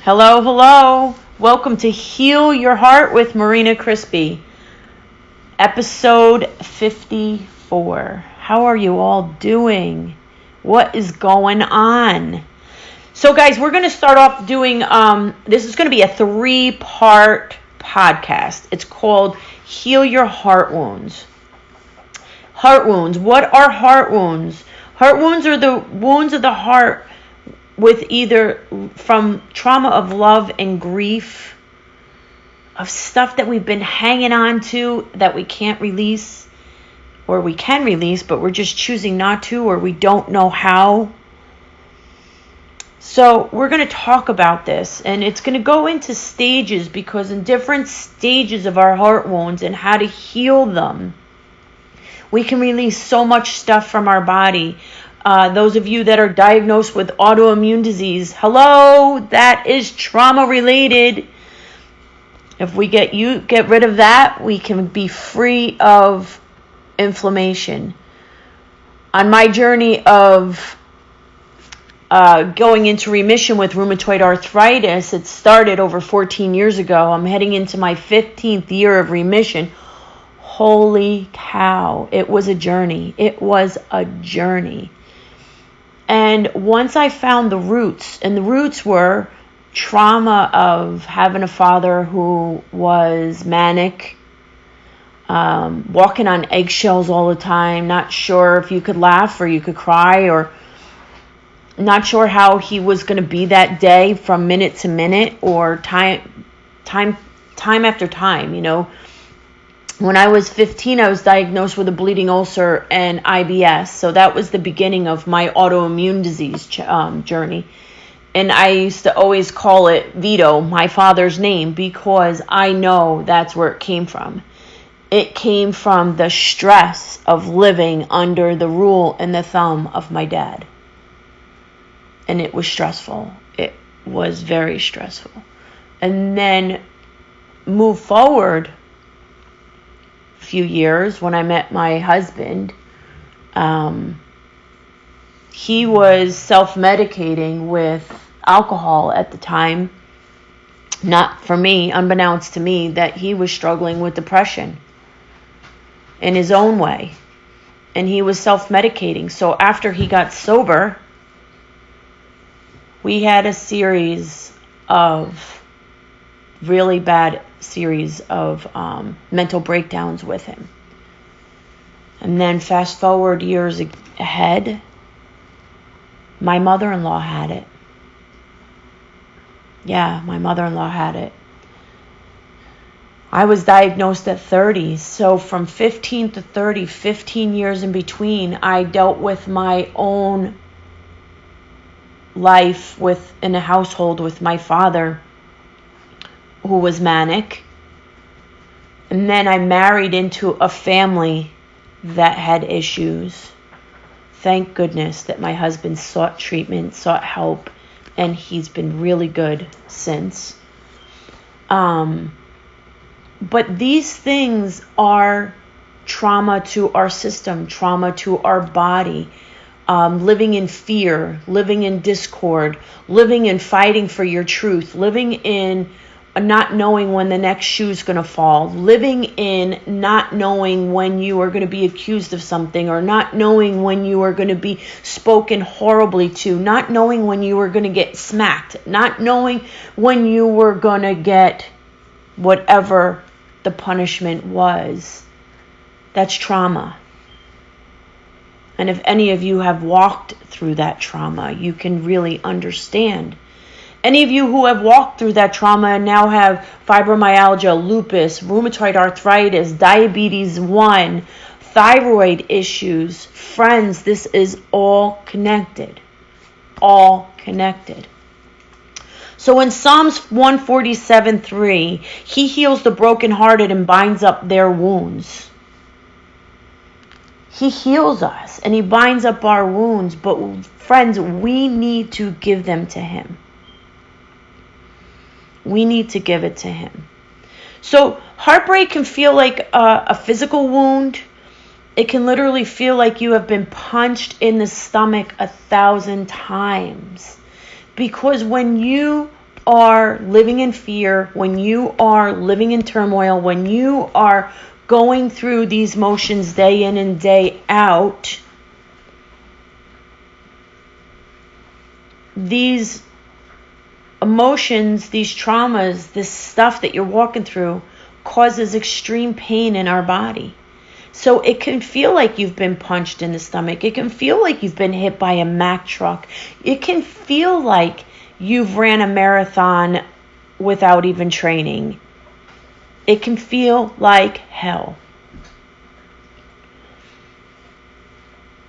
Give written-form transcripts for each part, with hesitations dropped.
Hello, hello. Welcome to Heal Your Heart with Marina Crispy, episode 54. How are you all doing? What is going on? So, guys, we're going to start off doing, this is going to be a 3-part podcast. It's called Heal Your Heart Wounds. Heart wounds. What are heart wounds? Heart wounds are the wounds of the heart with either from trauma of love and grief, of stuff that we've been hanging on to that we can't release, or we can release, but we're just choosing not to, or we don't know how. So we're going to talk about this, and it's going to go into stages, because in different stages of our heart wounds and how to heal them, we can release so much stuff from our body. Those of you that are diagnosed with autoimmune disease, hello, that is trauma related. If we get rid of that, we can be free of inflammation. On my journey of going into remission with rheumatoid arthritis, it started over 14 years ago. I'm heading into my 15th year of remission. Holy cow, it was a journey. It was a journey. And once I found the roots, and the roots were trauma of having a father who was manic, walking on eggshells all the time, not sure if you could laugh or you could cry, or not sure how he was going to be that day from minute to minute, or time after time, you know. When I was 15, I was diagnosed with a bleeding ulcer and IBS. So that was the beginning of my autoimmune disease journey. And I used to always call it Vito, my father's name, because I know that's where it came from. It came from the stress of living under the rule and the thumb of my dad. And it was stressful. It was very stressful. And then move forward few years when I met my husband. He was self-medicating with alcohol at the time. Not for me, unbeknownst to me, that he was struggling with depression in his own way. And he was self-medicating. So after he got sober, we had a series of really bad series of mental breakdowns with him. And then fast forward years ahead, my mother-in-law had it. Yeah, my mother-in-law had it. I was diagnosed at 30, so from 15 to 30, 15 years in between, I dealt with my own life in a household with my father, who was manic. And then I married into a family that had issues. Thank goodness that my husband sought treatment, sought help, and he's been really good since. But these things are trauma to our system, trauma to our body. Living in fear, living in discord, living in fighting for your truth, living in not knowing when the next shoe's going to fall, living in not knowing when you are going to be accused of something, or not knowing when you are going to be spoken horribly to, not knowing when you are going to get smacked, not knowing when you were going to get whatever the punishment was. That's trauma. And if any of you have walked through that trauma, you can really understand. Any of you who have walked through that trauma and now have fibromyalgia, lupus, rheumatoid arthritis, diabetes 1, thyroid issues, friends, this is all connected. All connected. So in Psalms 147:3, he heals the brokenhearted and binds up their wounds. He heals us and he binds up our wounds, but friends, we need to give them to him. We need to give it to him. So heartbreak can feel like a physical wound. It can literally feel like you have been punched in the stomach 1,000 times. Because when you are living in fear, when you are living in turmoil, when you are going through these motions day in and day out, these emotions, these traumas, this stuff that you're walking through causes extreme pain in our body. So it can feel like you've been punched in the stomach. It can feel like you've been hit by a Mack truck. It can feel like you've ran a marathon without even training. It can feel like hell.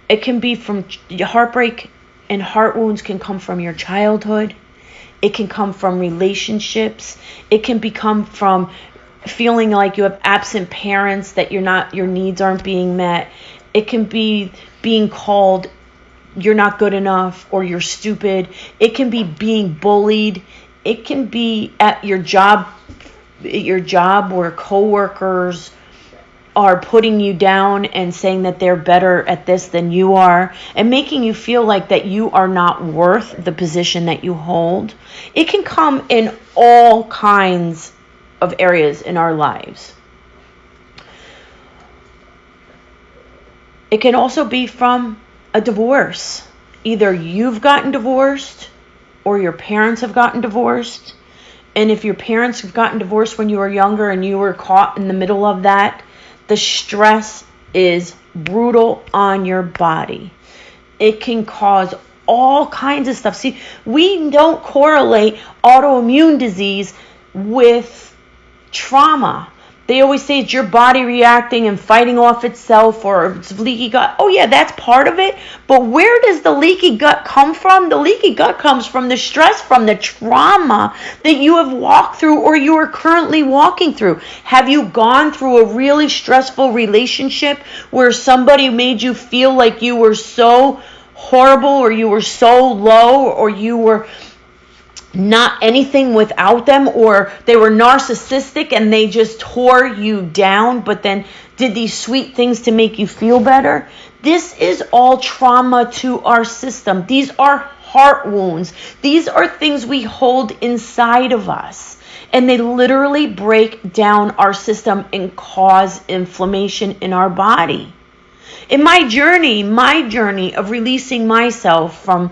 It can be from heartbreak, and heart wounds can come from your childhood. It can come from relationships. It can become from feeling like you have absent parents, that your needs aren't being met. It can be being called you're not good enough or you're stupid. It can be being bullied. It can be at your job where coworkers are putting you down and saying that they're better at this than you are, and making you feel like that you are not worth the position that you hold. It can come in all kinds of areas in our lives. It can also be from a divorce. Either you've gotten divorced or your parents have gotten divorced. And if your parents have gotten divorced when you were younger and you were caught in the middle of that, the stress is brutal on your body. It can cause all kinds of stuff. See, we don't correlate autoimmune disease with trauma. They always say it's your body reacting and fighting off itself, or it's leaky gut. Oh yeah, that's part of it. But where does the leaky gut come from? The leaky gut comes from the stress, from the trauma that you have walked through or you are currently walking through. Have you gone through a really stressful relationship where somebody made you feel like you were so horrible, or you were so low, or you were not anything without them, or they were narcissistic and they just tore you down, but then did these sweet things to make you feel better? This is all trauma to our system. These are heart wounds. These are things we hold inside of us, and they literally break down our system and cause inflammation in our body. In my journey of releasing myself from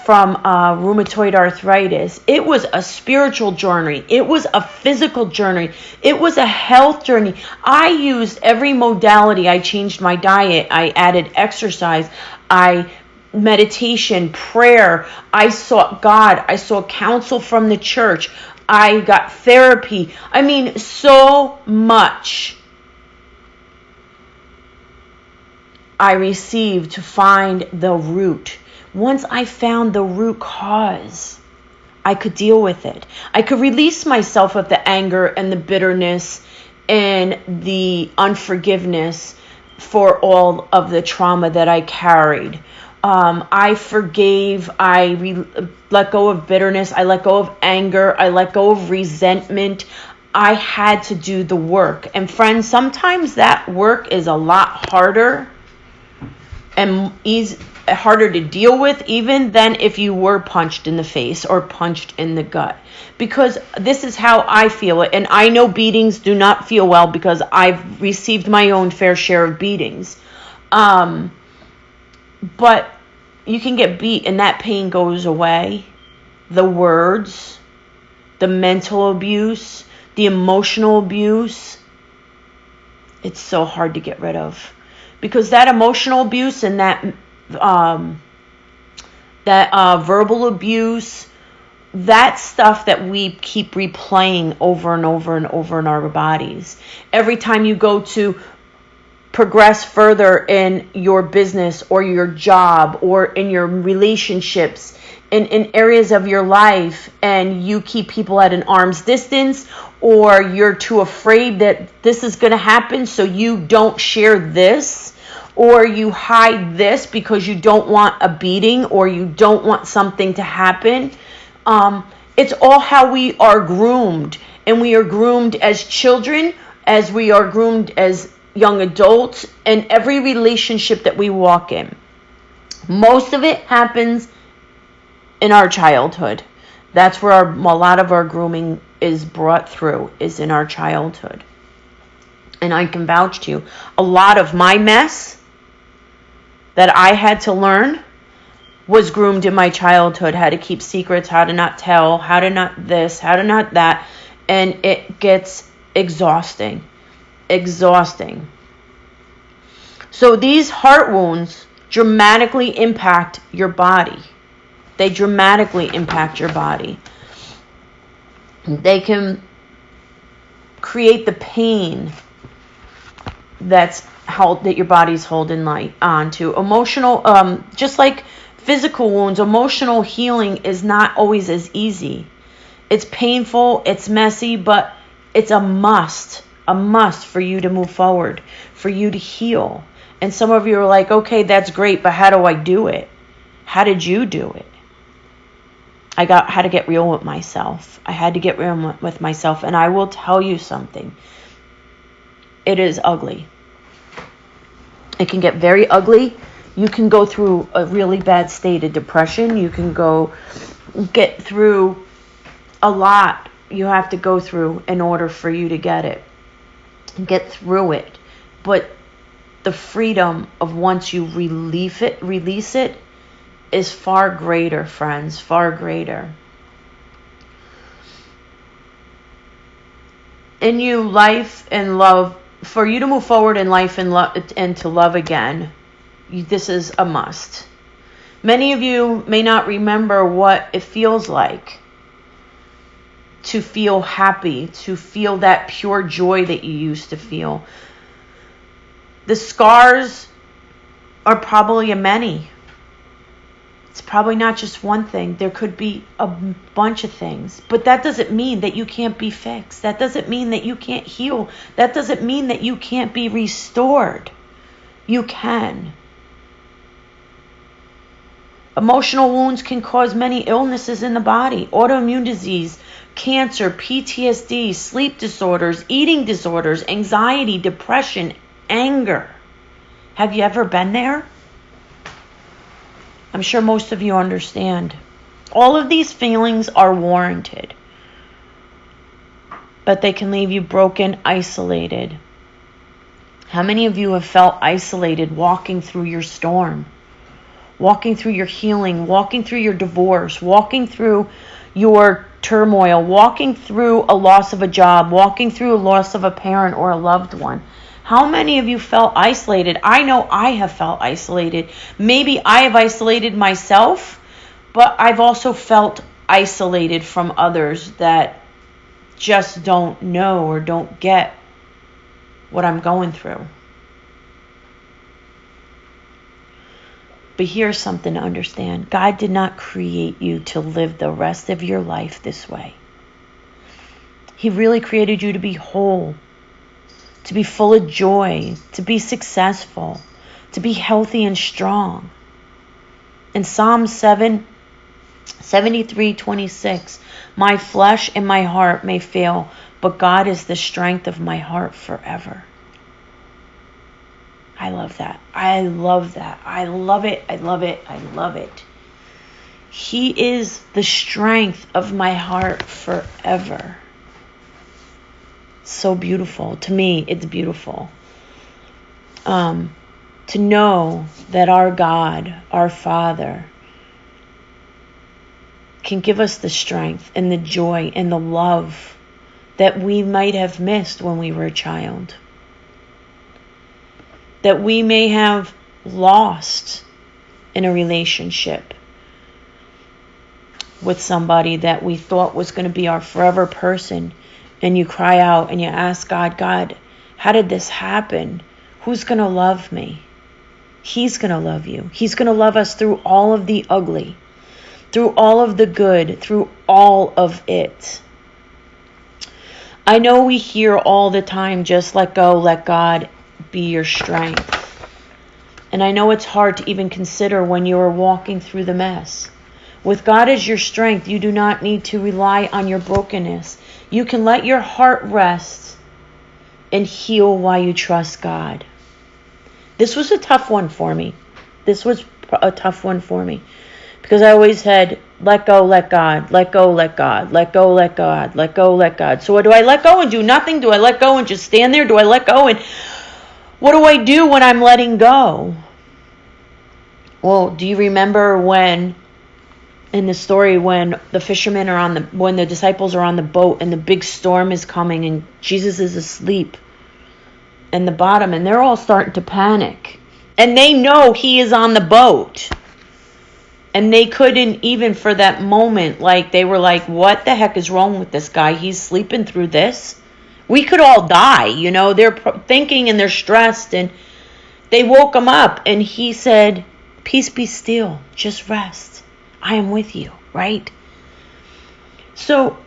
rheumatoid arthritis, it was a spiritual journey. It was a physical journey. It was a health journey. I used every modality. I changed my diet. I added exercise. Meditation, prayer. I sought God. I sought counsel from the church. I got therapy. I mean, so much I received to find the root. Once I found the root cause, I could deal with it. I could release myself of the anger and the bitterness and the unforgiveness for all of the trauma that I carried. I forgave. I let go of bitterness. I let go of anger. I let go of resentment. I had to do the work. And friends, sometimes that work is a lot harder and harder to deal with even than if you were punched in the face or punched in the gut. Because this is how I feel it. And I know beatings do not feel well because I've received my own fair share of beatings. But you can get beat and that pain goes away. The words, the mental abuse, the emotional abuse, it's so hard to get rid of. Because that emotional abuse and that verbal abuse, that stuff that we keep replaying over and over and over in our bodies. Every time you go to progress further in your business or your job or in your relationships, in areas of your life, and you keep people at an arm's distance, or you're too afraid that this is going to happen, so you don't share this, or you hide this because you don't want a beating or you don't want something to happen. It's all how we are groomed. And we are groomed as children, as we are groomed as young adults, and every relationship that we walk in. Most of it happens in our childhood. That's where a lot of our grooming is brought through, is in our childhood. And I can vouch to you, a lot of my mess that I had to learn was groomed in my childhood. How to keep secrets, how to not tell, how to not this, how to not that. And it gets exhausting. Exhausting. So these heart wounds dramatically impact your body. They dramatically impact your body. They can create the pain that your body's holding on to. Emotional, just like physical wounds, emotional healing is not always as easy. It's painful, it's messy, but it's a must for you to move forward, for you to heal. And some of you are like, okay, that's great, but how do I do it? How did you do it? I had to get real with myself. I had to get real with myself. And I will tell you something. It is ugly. It can get very ugly. You can go through a really bad state of depression. You can get through a lot. You have to go through in order for you to get through it. But the freedom of once you release it is far greater, friends, far greater. In you, life and love, for you to move forward in life and love and to love again, this is a must. Many of you may not remember what it feels like to feel happy, to feel that pure joy that you used to feel. The scars are probably many. It's probably not just one thing. There could be a bunch of things. But that doesn't mean that you can't be fixed. That doesn't mean that you can't heal. That doesn't mean that you can't be restored. You can. Emotional wounds can cause many illnesses in the body. Autoimmune disease, cancer, PTSD, sleep disorders, eating disorders, anxiety, depression, anger. Have you ever been there? I'm sure most of you understand. All of these feelings are warranted, but they can leave you broken, isolated. How many of you have felt isolated walking through your storm, walking through your healing, walking through your divorce, walking through your turmoil, walking through a loss of a job, walking through a loss of a parent or a loved one? How many of you felt isolated? I know I have felt isolated. Maybe I have isolated myself, but I've also felt isolated from others that just don't know or don't get what I'm going through. But here's something to understand. God did not create you to live the rest of your life this way. He really created you to be whole, to be full of joy, to be successful, to be healthy and strong. In Psalm 73:26, my flesh and my heart may fail, but God is the strength of my heart forever. I love that. I love that. I love it. I love it. I love it. He is the strength of my heart forever. So beautiful. To me, it's beautiful. To know that our God, our Father, can give us the strength and the joy and the love that we might have missed when we were a child. That we may have lost in a relationship with somebody that we thought was going to be our forever person. And you cry out and you ask God, God, how did this happen? Who's going to love me? He's going to love you. He's going to love us through all of the ugly, through all of the good, through all of it. I know we hear all the time, just let go, let God be your strength. And I know it's hard to even consider when you are walking through the mess. With God as your strength, you do not need to rely on your brokenness. You can let your heart rest and heal while you trust God. This was a tough one for me. Because I always had Let go, let God. Let go, let God. Let go, let God. Let go, let God. So do I let go and do nothing? Do I let go and just stand there? Do I let go and what do I do when I'm letting go? Well, do you remember when in the story when the fishermen are when the disciples are on the boat and the big storm is coming and Jesus is asleep in the bottom and they're all starting to panic. And they know he is on the boat. And they couldn't even for that moment, they were like, what the heck is wrong with this guy? He's sleeping through this. We could all die, they're thinking and they're stressed. And they woke him up and he said, peace be still, just rest. I am with you, right? So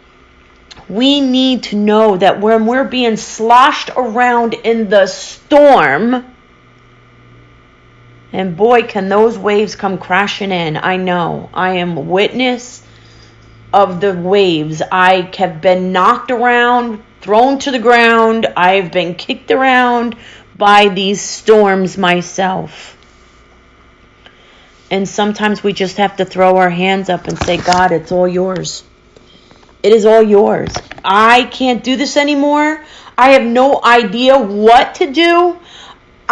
we need to know that when we're being sloshed around in the storm, and boy, can those waves come crashing in. I know. I am a witness of the waves. I have been knocked around, thrown to the ground. I've been kicked around by these storms myself. And sometimes we just have to throw our hands up and say, God, it's all yours. It is all yours. I can't do this anymore. I have no idea what to do.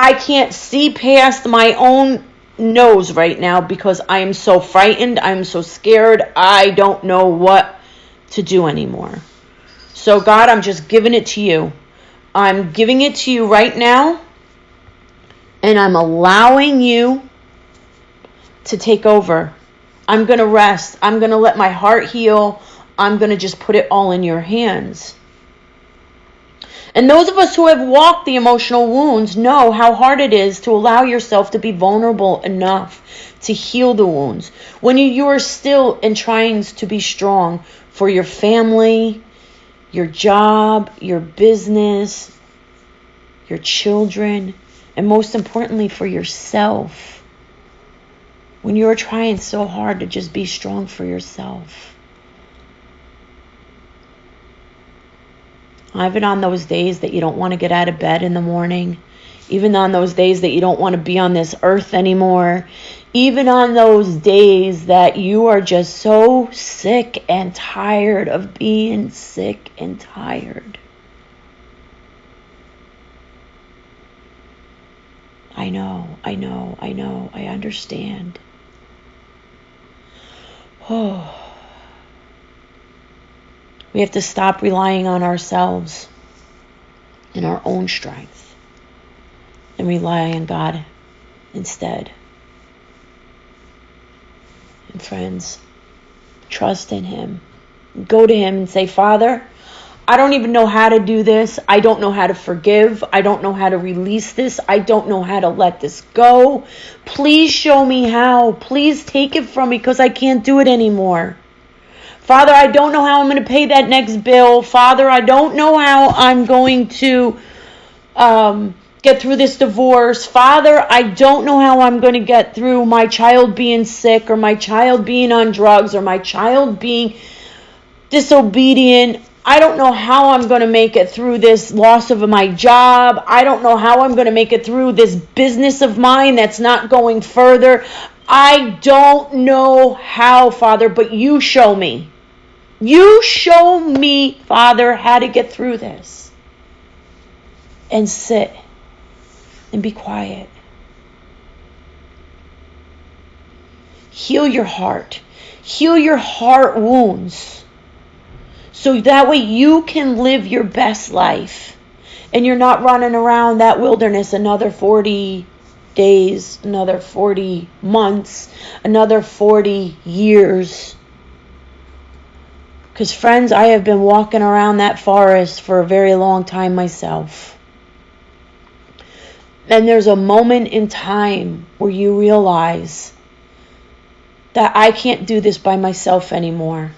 I can't see past my own nose right now because I am so frightened. I'm so scared. I don't know what to do anymore. So God, I'm just giving it to you. I'm giving it to you right now. And I'm allowing you to take over. I'm going to rest. I'm going to let my heart heal. I'm going to just put it all in your hands. And those of us who have walked the emotional wounds know how hard it is to allow yourself to be vulnerable enough to heal the wounds. When you are still and trying to be strong for your family, your job, your business, your children, and most importantly for yourself. When you are trying so hard to just be strong for yourself. Even on those days that you don't want to get out of bed in the morning, even on those days that you don't want to be on this earth anymore, even on those days that you are just so sick and tired of being sick and tired. I know, I understand. Oh. We have to stop relying on ourselves and our own strength and rely on God instead. And friends, trust in Him. Go to Him and say, Father, I don't even know how to do this. I don't know how to forgive. I don't know how to release this. I don't know how to let this go. Please show me how. Please take it from me because I can't do it anymore. Father, I don't know how I'm going to pay that next bill. Father, I don't know how I'm going to get through this divorce. Father, I don't know how I'm going to get through my child being sick or my child being on drugs or my child being disobedient. I don't know how I'm going to make it through this loss of my job. I don't know how I'm going to make it through this business of mine that's not going further. I don't know how, Father, but you show me. You show me, Father, how to get through this. And sit and be quiet. Heal your heart. Heal your heart wounds. So that way you can live your best life. And you're not running around that wilderness another 40 days, another 40 months, another 40 years. Because friends, I have been walking around that forest for a very long time myself. And there's a moment in time where you realize that I can't do this by myself anymore.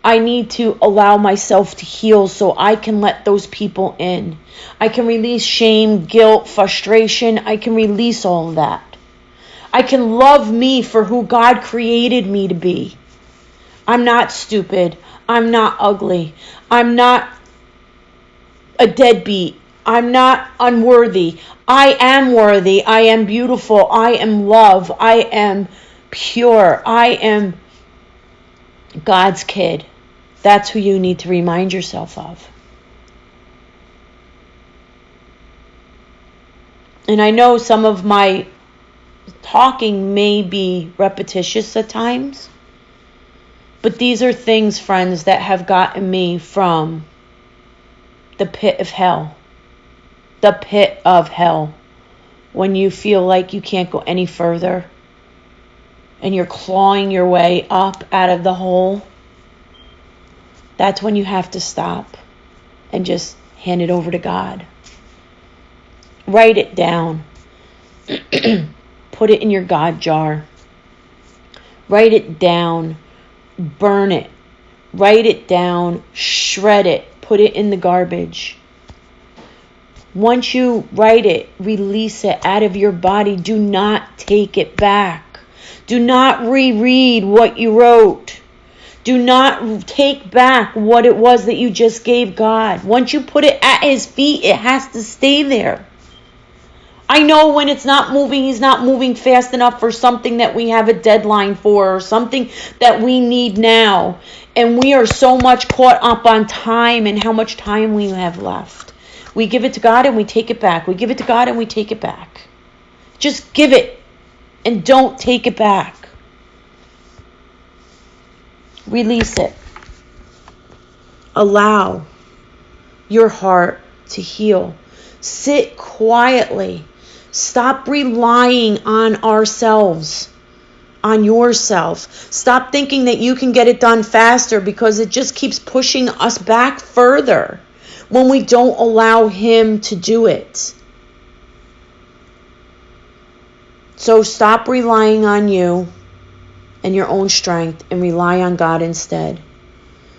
I need to allow myself to heal so I can let those people in. I can release shame, guilt, frustration. I can release all of that. I can love me for who God created me to be. I'm not stupid. I'm not ugly. I'm not a deadbeat. I'm not unworthy. I am worthy. I am beautiful. I am love. I am pure. I am God's kid. That's who you need to remind yourself of. And I know some of my talking may be repetitious at times, but these are things, friends, that have gotten me from the pit of hell. The pit of hell. When you feel like you can't go any further and you're clawing your way up out of the hole, that's when you have to stop and just hand it over to God. Write it down. Put it in your God jar. Write it down. Burn it. Write it down. Shred it. Put it in the garbage. Once you write it, release it out of your body. Do not take it back. Do not reread what you wrote. Do not take back what it was that you just gave God. Once you put it at His feet, it has to stay there. I know when it's not moving, He's not moving fast enough for something that we have a deadline for or something that we need now. And we are so much caught up on time and how much time we have left. We give it to God and we take it back. We give it to God and we take it back. Just give it and don't take it back. Release it. Allow your heart to heal. Sit quietly. Stop relying on ourselves, on yourself. Stop thinking that you can get it done faster because it just keeps pushing us back further when we don't allow Him to do it. So stop relying on you and your own strength and rely on God instead.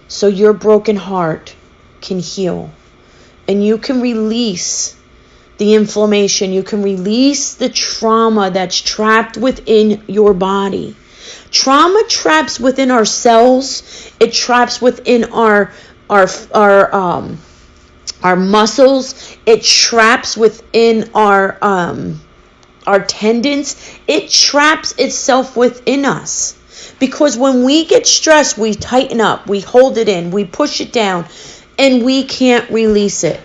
So your broken heart can heal and you can release the inflammation. You can release the trauma that's trapped within your body. Trauma traps within our cells. It traps within our muscles. It traps within our tendons. It traps itself within us. Because when we get stressed, we tighten up, we hold it in, we push it down, and we can't release it.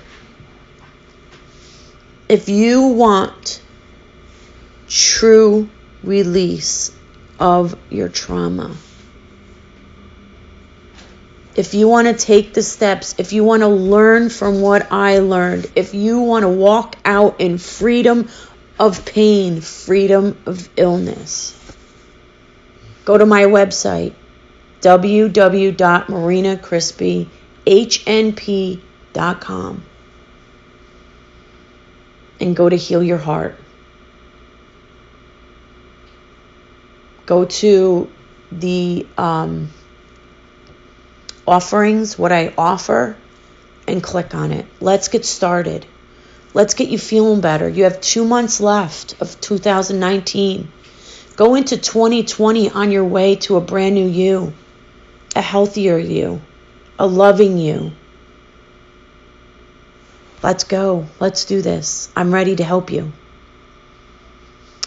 If you want true release of your trauma, if you want to take the steps, if you want to learn from what I learned, if you want to walk out in freedom of pain, freedom of illness, go to my website, www.marinacrispyhnp.com. And go to Heal Your Heart. Go to the offerings, what I offer, and click on it. Let's get started. Let's get you feeling better. You have 2 months left of 2019. Go into 2020 on your way to a brand new you, a healthier you, a loving you. Let's go. Let's do this. I'm ready to help you.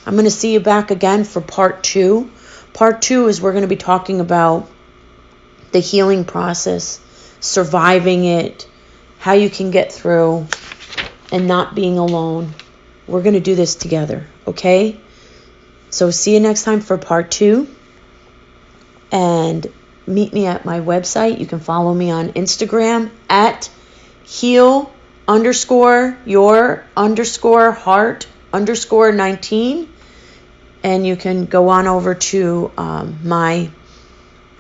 I'm going to see you back again for part 2. Part 2 is we're going to be talking about the healing process, surviving it, how you can get through, and not being alone. We're going to do this together, okay? So see you next time for part 2. And meet me at my website. You can follow me on Instagram at heal_your_heart_19. And you can go on over to my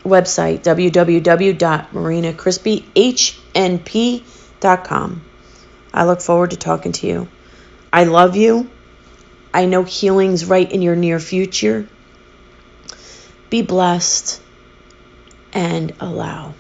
website, www.marinacrispyhnp.com. I look forward to talking to you. I love you. I know healing's right in your near future. Be blessed and allow.